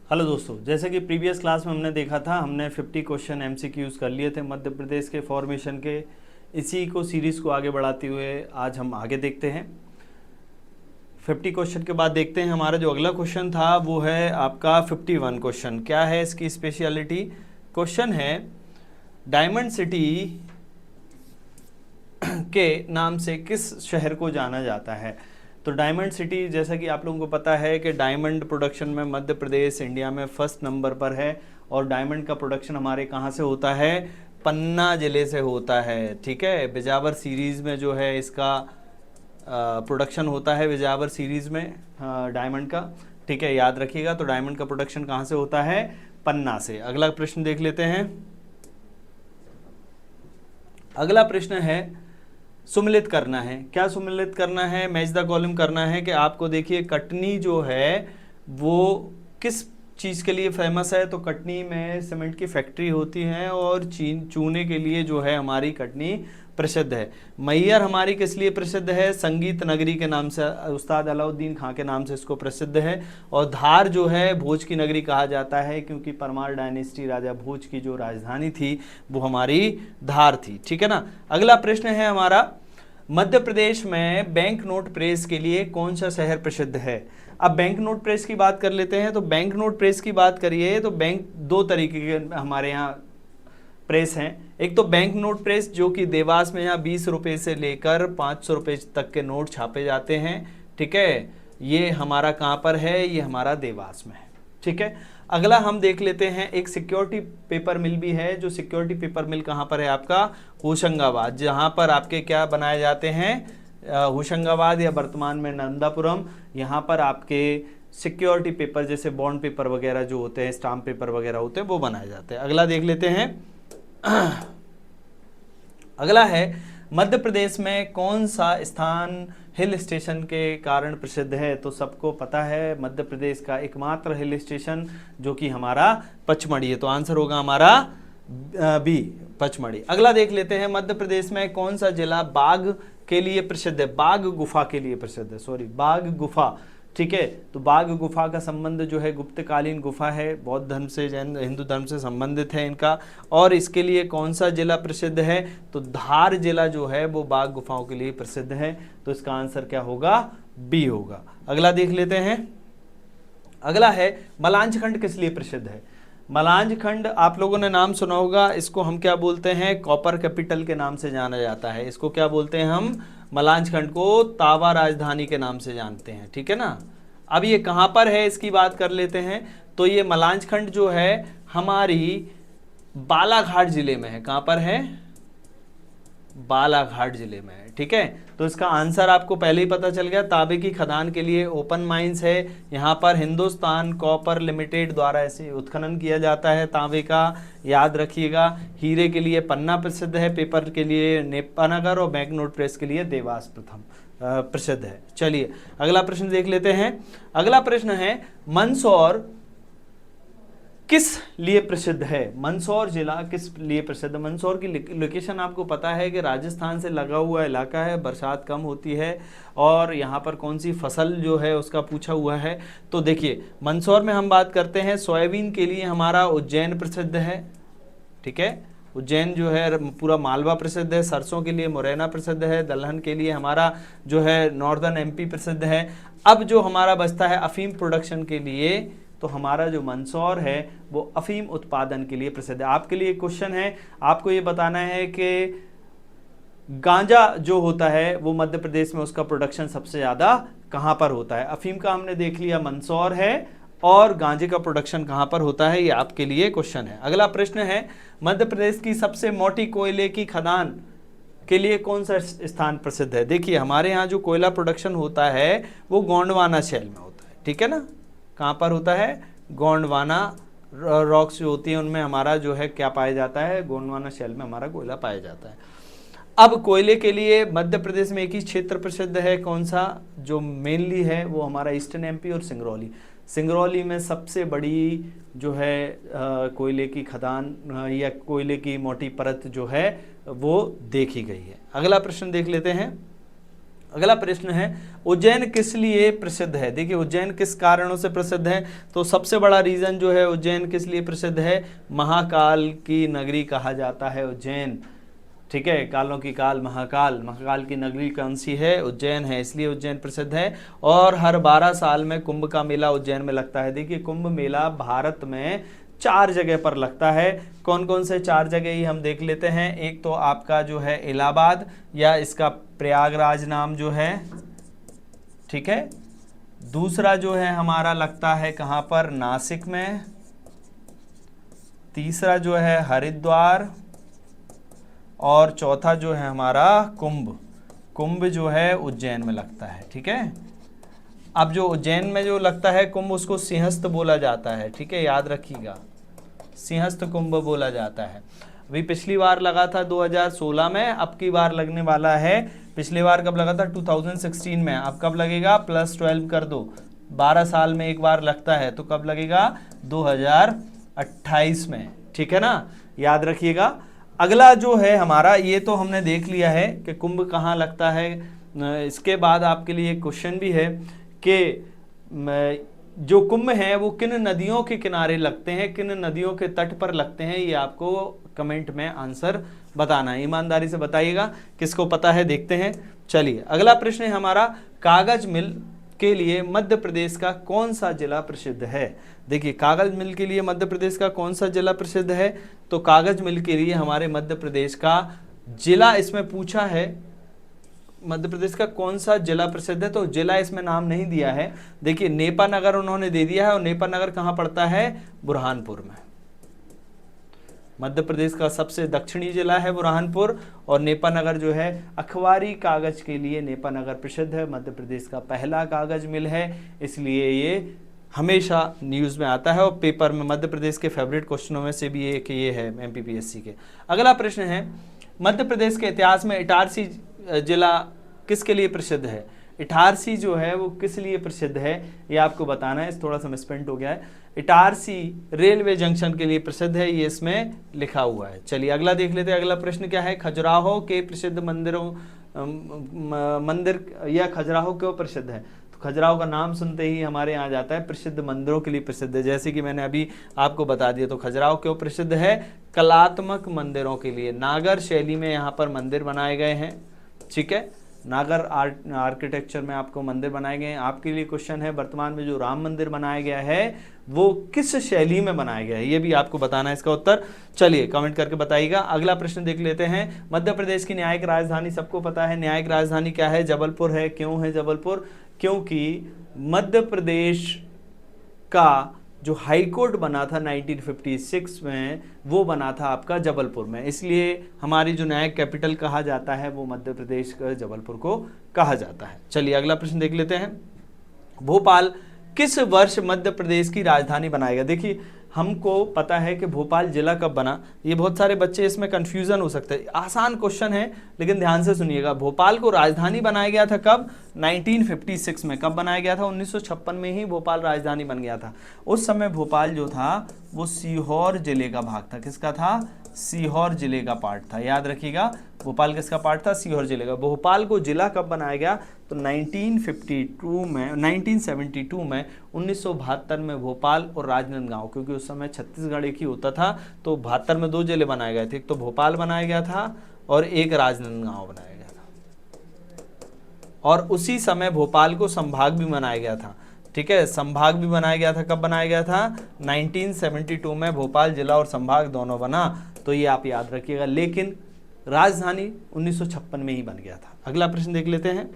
Hello दोस्तों, जैसे कि प्रीवियस क्लास में हमने देखा था, हमने 50 क्वेश्चन एमसीक्यूज कर लिए थे मध्य प्रदेश के फॉर्मेशन के। इसी को सीरीज़ को आगे बढ़ाते हुए आज हम आगे देखते हैं। 50 क्वेश्चन के बाद देखते हैं हमारा जो अगला क्वेश्चन था वो है आपका 51 क्वेश्चन। क्या है इसकी स्पेशलिटी? क्वेश्चन है डायमंड सिटी के नाम से किस शहर को जाना जाता है। तो डायमंड सिटी, जैसा कि आप लोगों को पता है कि डायमंड प्रोडक्शन में मध्य प्रदेश इंडिया में फर्स्ट नंबर पर है। और डायमंड का प्रोडक्शन हमारे कहाँ से होता है? पन्ना ज़िले से होता है। ठीक है, बिजावर सीरीज़ में जो है इसका प्रोडक्शन होता है, बिजावर सीरीज़ में डायमंड का। ठीक है, याद रखिएगा। तो डायमंड का प्रोडक्शन कहाँ से होता है? पन्ना से। अगला प्रश्न देख लेते हैं। अगला प्रश्न है सुमिलित करना है। क्या सुमिलित करना है? मैच द कॉलम करना है। कि आपको देखिए कटनी जो है वो किस चीज़ के लिए फेमस है। तो कटनी में सीमेंट की फैक्ट्री होती है और चूने के लिए जो है हमारी कटनी प्रसिद्ध है। मैहर हमारी किस लिए प्रसिद्ध है? संगीत नगरी के नाम से, उस्ताद अलाउद्दीन खां के नाम से इसको प्रसिद्ध है। और धार जो है भोज की नगरी कहा जाता है, क्योंकि परमार डायनेस्टी राजा भोज की जो राजधानी थी वो हमारी धार थी। ठीक है ना। अगला प्रश्न है हमारा, मध्य प्रदेश में बैंक नोट प्रेस के लिए कौन सा शहर प्रसिद्ध है। अब बैंक नोट प्रेस की बात कर लेते हैं। तो बैंक नोट प्रेस की बात करिए तो बैंक दो तरीके के हमारे यहाँ प्रेस हैं। एक तो बैंक नोट प्रेस जो कि देवास में यहाँ 20 रुपये से लेकर 500 रुपये तक के नोट छापे जाते हैं। ठीक है, ये हमारा कहाँ पर है? ये हमारा देवास में है। ठीक है। अगला हम देख लेते हैं, एक सिक्योरिटी पेपर मिल भी है। जो सिक्योरिटी पेपर मिल कहाँ पर है? आपका होशंगाबाद, जहाँ पर आपके क्या बनाए जाते हैं? होशंगाबाद या वर्तमान में नंदापुरम, यहाँ पर आपके सिक्योरिटी पेपर जैसे बॉन्ड पेपर वगैरह जो होते हैं, स्टाम्प पेपर वगैरह होते हैं, वो बनाए जाते हैं। अगला देख लेते हैं। अगला है मध्य प्रदेश में कौन सा स्थान हिल स्टेशन के कारण प्रसिद्ध है। तो सबको पता है मध्य प्रदेश का एकमात्र हिल स्टेशन जो कि हमारा पचमढ़ी है। तो आंसर होगा हमारा बी, पचमढ़ी। अगला देख लेते हैं, मध्य प्रदेश में कौन सा जिला बाघ के लिए प्रसिद्ध है? बाघ गुफा के लिए प्रसिद्ध है, सॉरी, बाघ गुफा। ठीक है, तो बाघ गुफा का संबंध जो है गुप्तकालीन गुफा है, बौद्ध धर्म से, जैन हिंदू धर्म से संबंधित है इनका। और इसके लिए कौन सा जिला प्रसिद्ध है? तो धार जिला जो है वो बाघ गुफाओं के लिए प्रसिद्ध है। तो इसका आंसर क्या होगा? बी होगा। अगला देख लेते हैं। अगला है मलांझ खंड किस लिए प्रसिद्ध है। मलांझ खंड आप लोगों ने नाम सुना होगा, इसको हम क्या बोलते हैं? कॉपर कैपिटल के नाम से जाना जाता है। इसको क्या बोलते हैं हम? मलांझ खंड को तावा राजधानी के नाम से जानते हैं। ठीक है ना। अब ये कहाँ पर है इसकी बात कर लेते हैं। तो ये मलांझ खंड जो है हमारी बालाघाट जिले में है। कहाँ पर है? बालाघाट जिले में है। ठीक है, तो इसका आंसर आपको पहले ही पता चल गया। तांबे की खदान के लिए ओपन माइंस है। यहाँ पर हिंदुस्तान कॉपर लिमिटेड द्वारा ऐसे उत्खनन किया जाता है तांबे का, याद रखिएगा। हीरे के लिए पन्ना प्रसिद्ध है, पेपर के लिए नेपानगर और बैंक नोट प्रेस के लिए देवास प्रथम प्रसिद्ध है। चलिए अगला प्रश्न देख लेते हैं। अगला प्रश्न है मंदसौर किस लिए प्रसिद्ध है। मंदसौर जिला किस लिए प्रसिद्ध है? मंदसौर की लोकेशन आपको पता है कि राजस्थान से लगा हुआ इलाका है, बरसात कम होती है। और यहाँ पर कौन सी फसल जो है उसका पूछा हुआ है। तो देखिए मंदसौर में हम बात करते हैं सोयाबीन के लिए हमारा उज्जैन प्रसिद्ध है। ठीक है, उज्जैन जो है पूरा मालवा प्रसिद्ध है। सरसों के लिए मुरैना प्रसिद्ध है। दलहन के लिए हमारा जो है नॉर्दर्न एमपी प्रसिद्ध है। अब जो हमारा बचता है अफीम प्रोडक्शन के लिए, तो हमारा जो मंदसौर है वो अफीम उत्पादन के लिए प्रसिद्ध है। आपके लिए क्वेश्चन है, आपको ये बताना है कि गांजा जो होता है वो मध्य प्रदेश में उसका प्रोडक्शन सबसे ज़्यादा कहाँ पर होता है। अफीम का हमने देख लिया मंदसौर है, और गांजे का प्रोडक्शन कहाँ पर होता है, ये आपके लिए क्वेश्चन है। अगला प्रश्न है मध्य प्रदेश की सबसे मोटी कोयले की खदान के लिए कौन सा स्थान प्रसिद्ध है। देखिए हमारे यहाँ जो कोयला प्रोडक्शन होता है वो गोंडवाना शैल में होता है। ठीक है ना। कहाँ पर होता है? गोंडवाना रॉक्स जो होती हैं उनमें हमारा जो है क्या पाया जाता है? गोंडवाना शैल में हमारा कोयला पाया जाता है। अब कोयले के लिए मध्य प्रदेश में एक ही क्षेत्र प्रसिद्ध है। कौन सा? जो मेनली है वो हमारा ईस्टर्न एमपी और सिंगरौली। सिंगरौली में सबसे बड़ी जो है कोयले की खदान या कोयले की मोटी परत जो है वो देखी गई है। अगला प्रश्न देख लेते हैं। अगला प्रश्न है उज्जैन किस लिए प्रसिद्ध है। देखिए उज्जैन किस कारणों से प्रसिद्ध है, तो सबसे बड़ा रीजन जो है उज्जैन किस लिए प्रसिद्ध है, महाकाल की नगरी कहा जाता है उज्जैन। ठीक है, कालों की काल महाकाल, महाकाल की नगरी कौन सी है, उज्जैन है, इसलिए उज्जैन प्रसिद्ध है। और हर 12 साल में कुंभ का मेला उज्जैन में लगता है। देखिए कुंभ मेला भारत में 4 जगह पर लगता है। कौन कौन से 4 जगह ही हम देख लेते हैं। एक तो आपका जो है इलाहाबाद या इसका प्रयागराज नाम जो है, ठीक है। दूसरा जो है हमारा लगता है कहाँ पर, नासिक में। तीसरा जो है हरिद्वार, और चौथा जो है हमारा कुंभ जो है उज्जैन में लगता है। ठीक है, अब जो उज्जैन में जो लगता है कुंभ उसको सिंहस्थ बोला जाता है। ठीक है, याद रखिएगा, सिंहस्थ कुंभ बोला जाता है। अभी पिछली बार लगा था 2016 में, अब की बार लगने वाला है, पिछली बार कब लगा था 2016 में, अब कब लगेगा, +12 कर दो, 12 साल में एक बार लगता है, तो कब लगेगा 2028 में। ठीक है ना, याद रखिएगा। अगला जो है हमारा, ये तो हमने देख लिया है कि कुंभ कहाँ लगता है। इसके बाद आपके लिए क्वेश्चन भी है कि जो कुंभ है वो किन नदियों के किनारे लगते हैं, किन नदियों के तट पर लगते हैं, ये आपको कमेंट में आंसर बताना है। ईमानदारी से बताइएगा किसको पता है, देखते हैं। चलिए अगला प्रश्न है हमारा, कागज मिल के लिए मध्य प्रदेश का कौन सा जिला प्रसिद्ध है। देखिए कागज मिल के लिए मध्य प्रदेश का कौन सा जिला प्रसिद्ध है, तो कागज मिल के लिए हमारे मध्य प्रदेश का जिला इसमें पूछा है, मध्य प्रदेश का कौन सा जिला प्रसिद्ध है, तो जिला इसमें नाम नहीं दिया है। देखिए नेपा नगर उन्होंने दे दिया है, और नेपा नगर कहाँ पड़ता है, बुरहानपुर में। मध्य प्रदेश का सबसे दक्षिणी जिला है बुरहानपुर, और नेपा नगर जो है अखबारी कागज के लिए नेपा नगर प्रसिद्ध है। मध्य प्रदेश का पहला कागज मिल है, इसलिए ये हमेशा न्यूज़ में आता है, और पेपर में मध्य प्रदेश के फेवरेट क्वेश्चनों में से भी एक ये है MPPSC के। अगला प्रश्न है, मध्य प्रदेश के इतिहास में इटारसी जिला किसके लिए प्रसिद्ध है। इटारसी जो है वो किस लिए प्रसिद्ध है, ये आपको बताना है। थोड़ा सा मिसप्रिंट हो गया है। इटारसी रेलवे जंक्शन के लिए प्रसिद्ध है, ये इसमें लिखा हुआ है। चलिए अगला देख लेते हैं। अगला प्रश्न क्या है, खजुराहो के प्रसिद्ध मंदिर या खजुराहो क्यों प्रसिद्ध है। तो खजुराहो का नाम सुनते ही हमारे यहाँ जाता है प्रसिद्ध मंदिरों के लिए प्रसिद्ध है, जैसे कि मैंने अभी आपको बता दिया। तो खजुराहो क्यों प्रसिद्ध है, कलात्मक मंदिरों के लिए। नागर शैली में यहाँ पर मंदिर बनाए गए हैं। ठीक है, नागर आर्किटेक्चर में आपको मंदिर बनाए गए हैं। आपके लिए क्वेश्चन है, वर्तमान में जो राम मंदिर बनाया गया है वो किस शैली में बनाया गया है, ये भी आपको बताना है इसका उत्तर। चलिए कमेंट करके बताइएगा। अगला प्रश्न देख लेते हैं, मध्य प्रदेश की न्यायिक राजधानी सबको पता है, न्यायिक राजधानी क्या है, जबलपुर है। क्यों है जबलपुर, क्योंकि मध्य प्रदेश का जो हाई कोर्ट बना था 1956 में, वो बना था आपका जबलपुर में, इसलिए हमारी जो न्यायिक कैपिटल कहा जाता है वो मध्य प्रदेश का जबलपुर को कहा जाता है। चलिए अगला प्रश्न देख लेते हैं, भोपाल किस वर्ष मध्य प्रदेश की राजधानी बनाया गया। देखिए हमको पता है कि भोपाल जिला कब बना, ये बहुत सारे बच्चे इसमें कंफ्यूजन हो सकते हैं। आसान क्वेश्चन है लेकिन ध्यान से सुनिएगा। भोपाल को राजधानी बनाया गया था कब, 1956 में। कब बनाया गया था, 1956 में ही भोपाल राजधानी बन गया था। उस समय भोपाल जो था वो सीहोर जिले का भाग था। किसका था, सीहोर जिले का पार्ट था। याद रखिएगा, भोपाल किसका पार्ट था, सीहोर जिले का। भोपाल को जिला कब बनाया गया, तो 1972 में, 1972 में, 1972 में भोपाल और राजनांदगांव, क्योंकि उस समय छत्तीसगढ़ एक ही होता था, तो 72 में 2 जिले बनाए गए थे। एक तो भोपाल बनाया गया था और एक राजनांदगांव बनाया गया था। और उसी समय भोपाल को संभाग भी बनाया गया था। ठीक है, संभाग भी बनाया गया था। कब बनाया गया था, 1972 में भोपाल जिला और संभाग दोनों बना, तो ये आप याद रखिएगा। लेकिन राजधानी 1956 में ही बन गया था। अगला प्रश्न देख लेते हैं।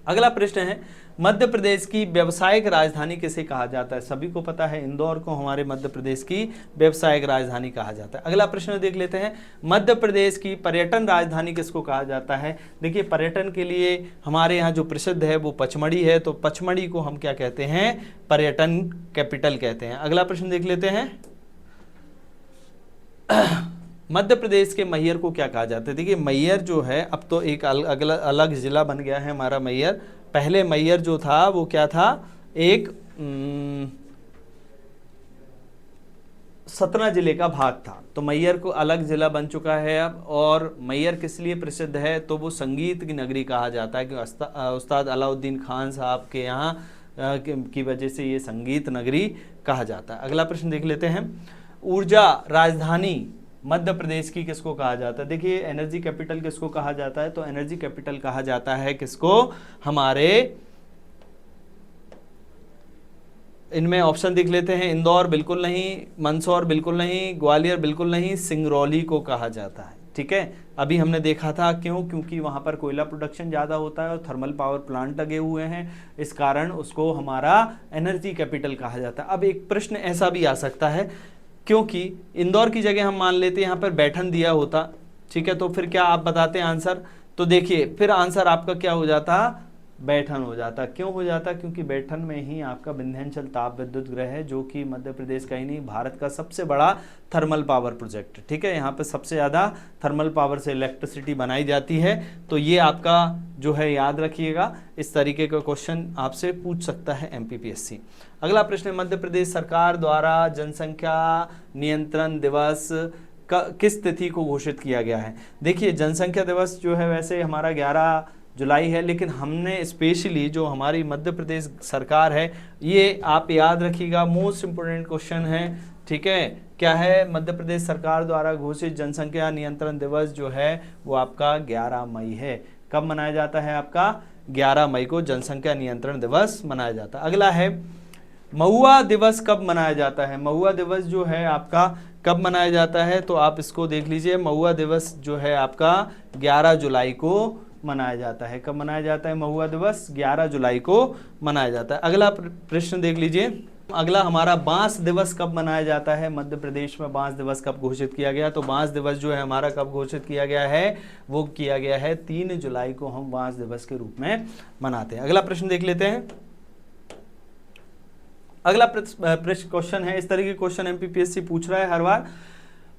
अगला प्रश्न है, मध्य प्रदेश की व्यावसायिक राजधानी किसे कहा जाता है। सभी को पता है, इंदौर को हमारे मध्य प्रदेश की व्यावसायिक राजधानी कहा जाता है। अगला प्रश्न देख लेते हैं, मध्य प्रदेश की पर्यटन राजधानी किसको कहा जाता है। देखिए पर्यटन के लिए हमारे यहाँ जो प्रसिद्ध है वो पचमढ़ी है, तो पचमढ़ी को हम क्या कहते हैं, पर्यटन कैपिटल कहते हैं। अगला प्रश्न देख लेते हैं, मध्य प्रदेश के मैयर को क्या कहा जाता है। देखिए मैयर जो है अब तो एक अलग जिला बन गया है हमारा मैयर। पहले मैयर जो था वो क्या था, एक सतना जिले का भाग था। तो मैहर को अलग जिला बन चुका है अब। और मैहर किस लिए प्रसिद्ध है, तो वो संगीत की नगरी कहा जाता है कि उस्ताद अलाउद्दीन खान साहब के यहाँ की वजह से ये संगीत नगरी कहा जाता है। अगला प्रश्न देख लेते हैं, ऊर्जा राजधानी मध्य प्रदेश की किसको कहा जाता है। देखिए एनर्जी कैपिटल किसको कहा जाता है, तो एनर्जी कैपिटल कहा जाता है किसको, हमारे इनमें ऑप्शन देख लेते हैं, इंदौर बिल्कुल नहीं, मंदसौर बिल्कुल नहीं, ग्वालियर बिल्कुल नहीं, सिंगरौली को कहा जाता है। ठीक है, अभी हमने देखा था क्यों, क्योंकि वहां पर कोयला प्रोडक्शन ज़्यादा होता है और थर्मल पावर प्लांट लगे हुए हैं, इस कारण उसको हमारा एनर्जी कैपिटल कहा जाता है। अब एक प्रश्न ऐसा भी आ सकता है, क्योंकि इंदौर की जगह हम मान लेते यहाँ पर बैठन दिया होता, ठीक है, तो फिर क्या आप बताते हैं आंसर, तो देखिए फिर आंसर आपका क्या हो जाता, बैठन हो जाता। क्यों हो जाता, क्योंकि बैठन में ही आपका विंध्याचल ताप विद्युत गृह है, जो कि मध्य प्रदेश का ही नहीं भारत का सबसे बड़ा थर्मल पावर प्रोजेक्ट। ठीक है, यहाँ पे सबसे ज़्यादा थर्मल पावर से इलेक्ट्रिसिटी बनाई जाती है। तो ये आपका जो है याद रखिएगा, इस तरीके का क्वेश्चन आपसे पूछ सकता है MPPSC। अगला प्रश्न, मध्य प्रदेश सरकार द्वारा जनसंख्या नियंत्रण दिवस किस तिथि को घोषित किया गया है। देखिए जनसंख्या दिवस जो है वैसे हमारा 11 जुलाई है, लेकिन हमने स्पेशली जो हमारी मध्य प्रदेश सरकार है, ये आप याद रखिएगा, मोस्ट इम्पोर्टेंट क्वेश्चन है। ठीक है, क्या है, मध्य प्रदेश सरकार द्वारा घोषित जनसंख्या नियंत्रण दिवस जो है वो आपका 11 मई है। कब मनाया जाता है, आपका 11 मई को जनसंख्या नियंत्रण दिवस मनाया जाता है। अगला है, महुआ दिवस कब मनाया जाता है। महुआ दिवस जो है आपका कब मनाया जाता है, तो आप इसको देख लीजिए, महुआ दिवस जो है आपका 11 जुलाई को मनाया जाता है। कब मनाया जाता है महुआ दिवस, 11 जुलाई को मनाया जाता है। अगला प्रश्न देख लीजिए, अगला हमारा बांस दिवस कब मनाया जाता है। मध्य प्रदेश में बांस दिवस कब घोषित किया गया, तो बांस दिवस जो है हमारा कब घोषित किया गया है, वो किया गया है 3 जुलाई को हम बांस दिवस के रूप में मनाते हैं। अगला प्रश्न देख लेते हैं, अगला क्वेश्चन है, इस तरह के क्वेश्चन MPPSC पूछ रहा है हर बार,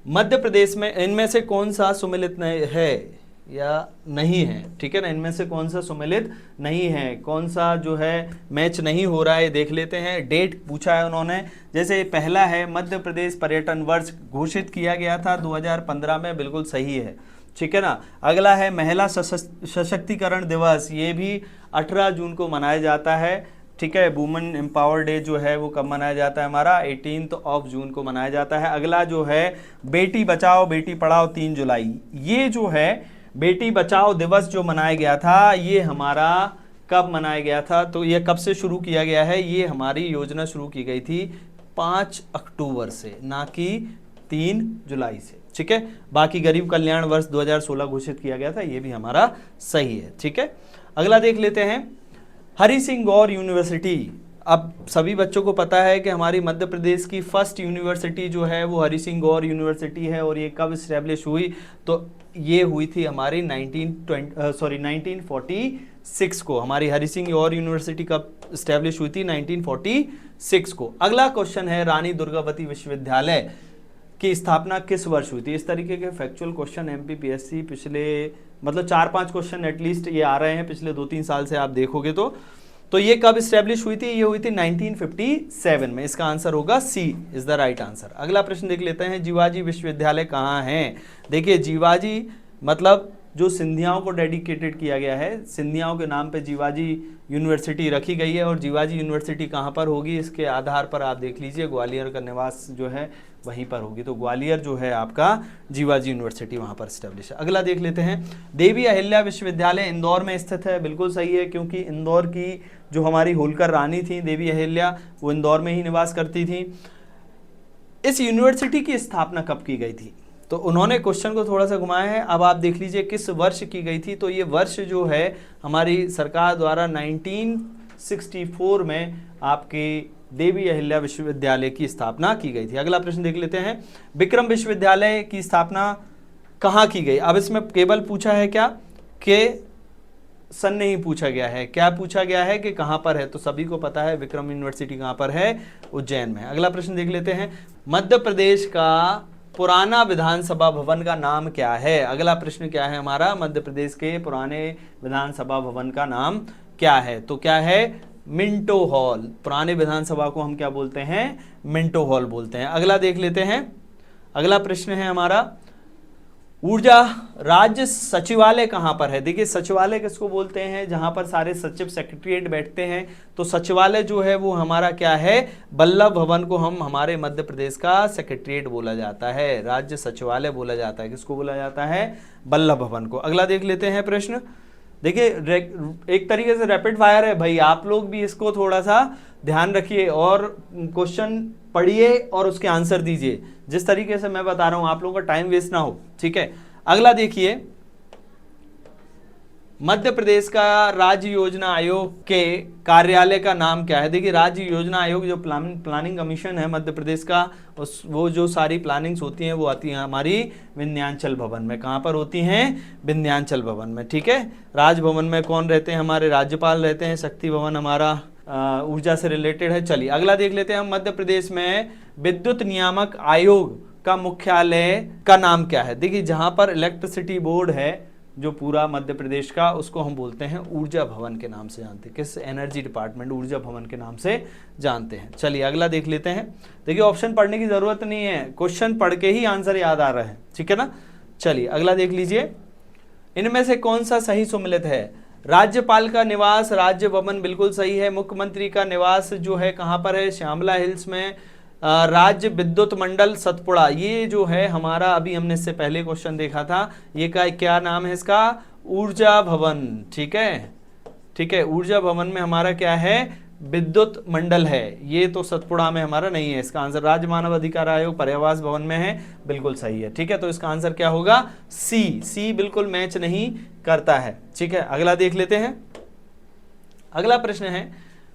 मध्य प्रदेश में इनमें से कौन सा सुमेलित है या नहीं है। ठीक है ना, इनमें से कौन सा सुमेलित नहीं है, कौन सा जो है मैच नहीं हो रहा है, देख लेते हैं। डेट पूछा है उन्होंने, जैसे पहला है मध्य प्रदेश पर्यटन वर्ष घोषित किया गया था 2015 में, बिल्कुल सही है। ठीक है ना, अगला है महिला सशक्तिकरण दिवस, ये भी 18 जून को मनाया जाता है। ठीक है, वुमेन एम्पावर डे जो है वो कब मनाया जाता है, हमारा 18 जून को मनाया जाता है। अगला जो है बेटी बचाओ बेटी पढ़ाओ 3 जुलाई, ये जो है बेटी बचाओ दिवस जो मनाया गया था, ये हमारा कब मनाया गया था, तो ये कब से शुरू किया गया है, ये हमारी योजना शुरू की गई थी 5 अक्टूबर से, ना कि 3 जुलाई से। ठीक है, बाकी गरीब कल्याण वर्ष 2016 घोषित किया गया था, ये भी हमारा सही है। ठीक है, अगला देख लेते हैं, हरि सिंह गौर यूनिवर्सिटी। अब सभी बच्चों को पता है कि हमारी मध्य प्रदेश की फर्स्ट यूनिवर्सिटी जो है वो हरि सिंह गौर यूनिवर्सिटी है, और ये कब इस्टेब्लिश हुई, तो ये हुई थी हमारी 1946 को। हमारी हरि सिंह गौर यूनिवर्सिटी कब इस्टेब्लिश हुई थी, 1946 को। अगला क्वेश्चन है, रानी दुर्गावती विश्वविद्यालय की स्थापना किस वर्ष हुई थी। इस तरीके के फैक्चुअल क्वेश्चन MPPSC पिछले मतलब 4-5 क्वेश्चन एटलीस्ट ये आ रहे हैं पिछले 2-3 साल से, आप देखोगे तो ये कब इस्टेब्लिश हुई थी, ये हुई थी 1957 में। इसका आंसर होगा C is the right answer. अगला प्रश्न देख लेते हैं, जीवाजी विश्वविद्यालय कहाँ है। देखिए जीवाजी मतलब जो सिंधियाओं को डेडिकेटेड किया गया है, सिंधियाओं के नाम पे जीवाजी यूनिवर्सिटी रखी गई है, और जीवाजी यूनिवर्सिटी कहाँ पर होगी, इसके आधार पर आप देख लीजिए, ग्वालियर का निवास जो है वहीं पर होगी। तो ग्वालियर जो है आपका जीवाजी यूनिवर्सिटी वहाँ पर स्टैब्लिश है। अगला देख लेते हैं, देवी अहिल्या विश्वविद्यालय इंदौर में स्थित है। बिल्कुल सही है, क्योंकि इंदौर की जो हमारी होलकर रानी थी देवी अहिल्या, वो इंदौर में ही निवास करती थी। इस यूनिवर्सिटी की स्थापना कब की गई थी, तो उन्होंने क्वेश्चन को थोड़ा सा घुमाया है। अब आप देख लीजिए किस वर्ष की गई थी, तो ये वर्ष जो है हमारी सरकार द्वारा 1964 में आपकी देवी अहिल्या विश्वविद्यालय की स्थापना की गई थी। अगला प्रश्न देख लेते हैं, विक्रम विश्वविद्यालय की स्थापना कहाँ की गई। अब इसमें केवल पूछा है क्या कि सन नहीं पूछा गया है, क्या पूछा गया है कि कहाँ पर है, तो सभी को पता है विक्रम यूनिवर्सिटी कहाँ पर है, उज्जैन में है। अगला प्रश्न देख लेते हैं, मध्य प्रदेश का पुराना विधानसभा भवन का नाम क्या है। अगला प्रश्न क्या है हमारा, मध्य प्रदेश के पुराने विधानसभा भवन का नाम क्या है, तो क्या है मिंटो हॉल। पुराने विधानसभा को हम क्या बोलते हैं? मिंटो हॉल बोलते हैं। अगला देख लेते हैं। अगला प्रश्न है हमारा, ऊर्जा राज्य सचिवालय कहां पर है? देखिए सचिवालय किसको बोलते हैं? जहां पर सारे सचिव सेक्रेटरीट बैठते हैं। तो सचिवालय जो है वो हमारा क्या है? बल्लभ भवन को हम हमारे मध्य प्रदेश का सेक्रेटरीट बोला जाता है, राज्य सचिवालय बोला जाता है। किसको बोला जाता है? बल्लभ भवन को। अगला देख लेते हैं प्रश्न। देखिए एक तरीके से रैपिड फायर है भाई, आप लोग भी इसको थोड़ा सा ध्यान रखिए और क्वेश्चन पढ़िए और उसके आंसर दीजिए। जिस तरीके से मैं बता रहा हूं आप लोगों का टाइम वेस्ट ना हो, ठीक है। अगला देखिए, मध्य प्रदेश का राज्य योजना आयोग के कार्यालय का नाम क्या है? देखिए राज्य योजना आयोग जो प्लानिंग कमीशन है मध्य प्रदेश का, वो जो सारी प्लानिंग्स होती हैं वो आती हैं हमारी विंध्याचल भवन में। कहाँ पर होती हैं? विंध्याचल भवन में, ठीक है। राजभवन में कौन रहते हैं? हमारे राज्यपाल रहते हैं। शक्ति भवन हमारा ऊर्जा से रिलेटेड है। चलिए अगला देख लेते हैं हम। मध्य प्रदेश में विद्युत नियामक आयोग का मुख्यालय का नाम क्या है? देखिए जहां पर इलेक्ट्रिसिटी बोर्ड है जो पूरा मध्य प्रदेश का, उसको हम बोलते हैं ऊर्जा भवन के नाम से जानते हैं। किस? एनर्जी डिपार्टमेंट, ऊर्जा भवन के नाम से जानते हैं। चलिए अगला देख लेते हैं। देखिए ऑप्शन पढ़ने की जरूरत नहीं है, क्वेश्चन पढ़ के ही आंसर याद आ रहा है, ठीक है ना। चलिए अगला देख लीजिए, इनमें से कौन सा सही सुमेलित है? राज्यपाल का निवास राज्य भवन बिल्कुल सही है। मुख्यमंत्री का निवास जो है कहां पर है? श्यामला हिल्स में। राज्य विद्युत मंडल सतपुड़ा, ये जो है हमारा, अभी हमने इससे पहले क्वेश्चन देखा था, ये का क्या नाम है इसका? ऊर्जा भवन, ठीक है, ठीक है। ऊर्जा भवन में हमारा क्या है? विद्युत मंडल है। ये तो सतपुड़ा में हमारा नहीं है। इसका आंसर राज्य मानव अधिकार आयोग पर्यावास भवन में है, बिल्कुल सही है, ठीक है। तो इसका आंसर क्या होगा? सी बिल्कुल मैच नहीं करता है, ठीक है। अगला देख लेते हैं। अगला प्रश्न है,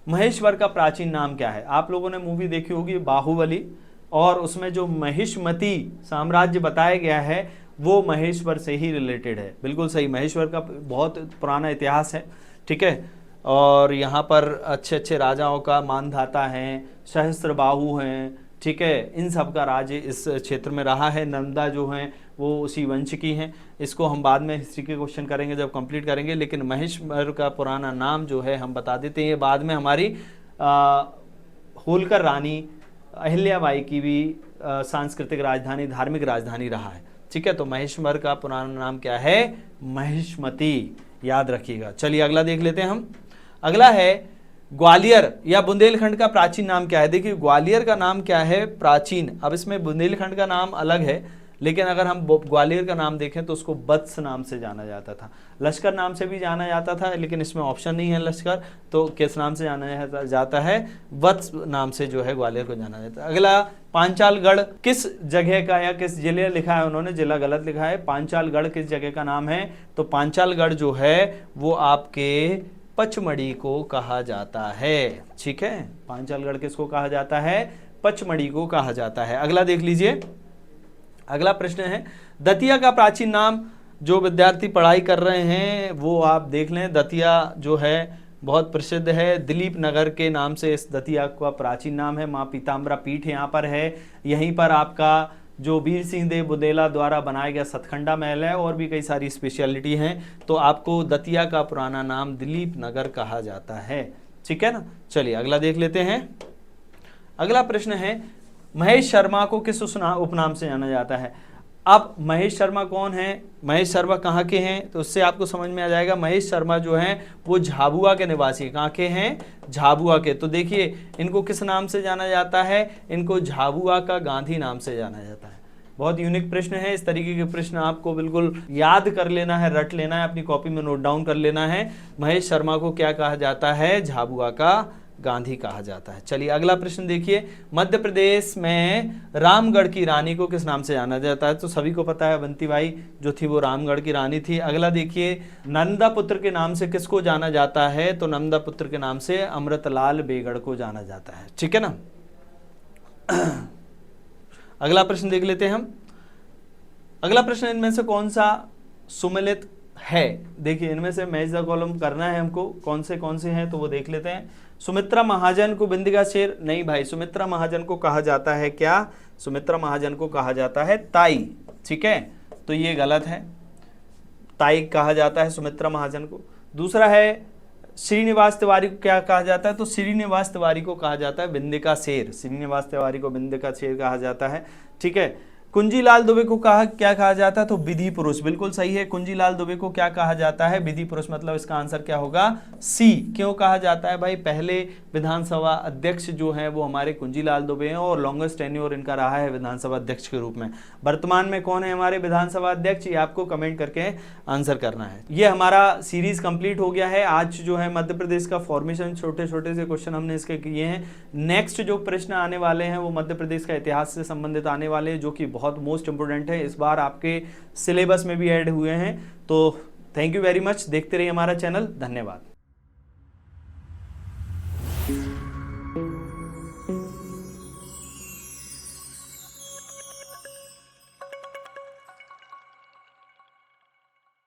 महेश्वर का प्राचीन नाम क्या है? आप लोगों ने मूवी देखी होगी बाहुबली, और उसमें जो महिष्मती साम्राज्य बताया गया है वो महेश्वर से ही रिलेटेड है, बिल्कुल सही। महेश्वर का बहुत पुराना इतिहास है, ठीक है। और यहाँ पर अच्छे अच्छे राजाओं का मानधाता है, सहस्त्रबाहु हैं, ठीक है। इन सब का राज्य इस क्षेत्र में रहा है। नर्मदा जो हैं वो उसी वंश की हैं। इसको हम बाद में हिस्ट्री के क्वेश्चन करेंगे जब कंप्लीट करेंगे, लेकिन महेश्वर का पुराना नाम जो है हम बता देते हैं। ये बाद में हमारी होलकर रानी अहिल्याबाई की भी सांस्कृतिक राजधानी, धार्मिक राजधानी रहा है, ठीक है। तो महेश्वर का पुराना नाम क्या है? महिष्मती, याद रखिएगा। चलिए अगला देख लेते हैं हम। अगला है, ग्वालियर या बुंदेलखंड का प्राचीन नाम क्या है? देखिए ग्वालियर का नाम क्या है? प्राचीन। अब इसमें बुंदेलखंड का नाम अलग है, लेकिन अगर हम ग्वालियर का नाम देखें तो उसको वत्स नाम से जाना जाता था। लश्कर नाम से भी जाना जाता था, लेकिन इसमें ऑप्शन नहीं है लश्कर, तो किस नाम से जाना जाता है? वत्स नाम से जो है ग्वालियर को जाना जाता है। अगला, पांचालगढ़ किस जगह का या किस जिले लिखा है उन्होंने? जिला गलत लिखा है। पांचालगढ़ किस जगह का नाम है? तो पांचालगढ़ जो है वो आपके पचमढ़ी को कहा जाता है, ठीक है। पांचालगढ़ किसको कहा जाता है? पचमढ़ी को कहा जाता है। अगला देख लीजिए। अगला प्रश्न है, दतिया का प्राचीन नाम, जो विद्यार्थी पढ़ाई कर रहे हैं वो आप देख लें। दतिया जो है बहुत प्रसिद्ध है, दिलीप नगर के नाम से इस दतिया का प्राचीन नाम है। माँ पीताम्बरा पीठ यहाँ पर है। यहीं पर आपका जो वीर सिंह देव बुंदेला द्वारा बनाया गया सतखंडा महल है, और भी कई सारी स्पेशलिटी हैं। तो आपको दतिया का पुराना नाम दिलीप नगर कहा जाता है, ठीक है ना। चलिए अगला देख लेते हैं। अगला प्रश्न है, महेश शर्मा को किस उपनाम से जाना जाता है? अब महेश शर्मा कौन है? महेश शर्मा कहाँ के हैं? तो उससे आपको समझ में आ जाएगा। महेश शर्मा जो हैं वो झाबुआ के निवासी, कहाँ के हैं? झाबुआ के। तो देखिए इनको किस नाम से जाना जाता है? इनको झाबुआ का गांधी नाम से जाना जाता है। बहुत यूनिक प्रश्न है। इस तरीके के प्रश्न आपको बिल्कुल याद कर लेना है, रट लेना है, अपनी कॉपी में नोट डाउन कर लेना है। महेश शर्मा को क्या कहा जाता है? झाबुआ का गांधी कहा जाता है। चलिए अगला प्रश्न देखिए, मध्य प्रदेश में रामगढ़ की रानी को किस नाम से जाना जाता है? तो सभी को पता है, अवंतीबाई जो थी वो रामगढ़ की रानी थी। अगला देखिए, नंदा पुत्र के नाम से किसको जाना जाता है? तो नंदा पुत्र के नाम से अमृतलाल बेगड़ को जाना जाता है, ठीक है ना। अगला प्रश्न देख लेते हैं हम। अगला प्रश्न, इनमें से कौन सा सुमेलित है? देखिए इनमें से मैच द कॉलम करना है हमको, कौन से हैं तो वो देख लेते हैं। सुमित्रा महाजन को बिंदी का शेर? नहीं भाई, सुमित्रा महाजन को कहा जाता है क्या? सुमित्रा महाजन को कहा जाता है ताई, ठीक है। तो ये गलत है, ताई कहा जाता है सुमित्रा महाजन को। दूसरा है श्रीनिवास तिवारी को क्या कहा जाता है? तो श्रीनिवास तिवारी को कहा जाता है बिंदे का शेर, श्रीनिवास तिवारी को बिंदे का शेर कहा जाता है। ठीक है। कुंजीलाल दुबे को क्या कहा जाता है? तो विधि पुरुष, बिल्कुल सही है। कुंजीलाल दुबे को क्या कहा जाता है? विधि पुरुष, मतलब इसका आंसर क्या होगा? सी। क्यों कहा जाता है भाई? पहले विधानसभा अध्यक्ष जो है वो हमारे कुंजीलाल दुबे हैं और लॉन्गेस्ट टेन्योर इनका रहा है विधानसभा अध्यक्ष के रूप में। वर्तमान में कौन है हमारे विधानसभा अध्यक्ष? ये आपको कमेंट करके आंसर करना है। ये हमारा सीरीज कंप्लीट हो गया है। आज जो है मध्य प्रदेश का फॉर्मेशन, छोटे छोटे से क्वेश्चन हमने इसके किए हैं। नेक्स्ट जो प्रश्न आने वाले हैं वो मध्य प्रदेश का इतिहास से संबंधित आने वाले हैं, जो कि बहुत मोस्ट इंपोर्टेंट है, इस बार आपके सिलेबस में भी ऐड हुए हैं। तो थैंक यू वेरी मच, देखते रहिए हमारा चैनल। धन्यवाद।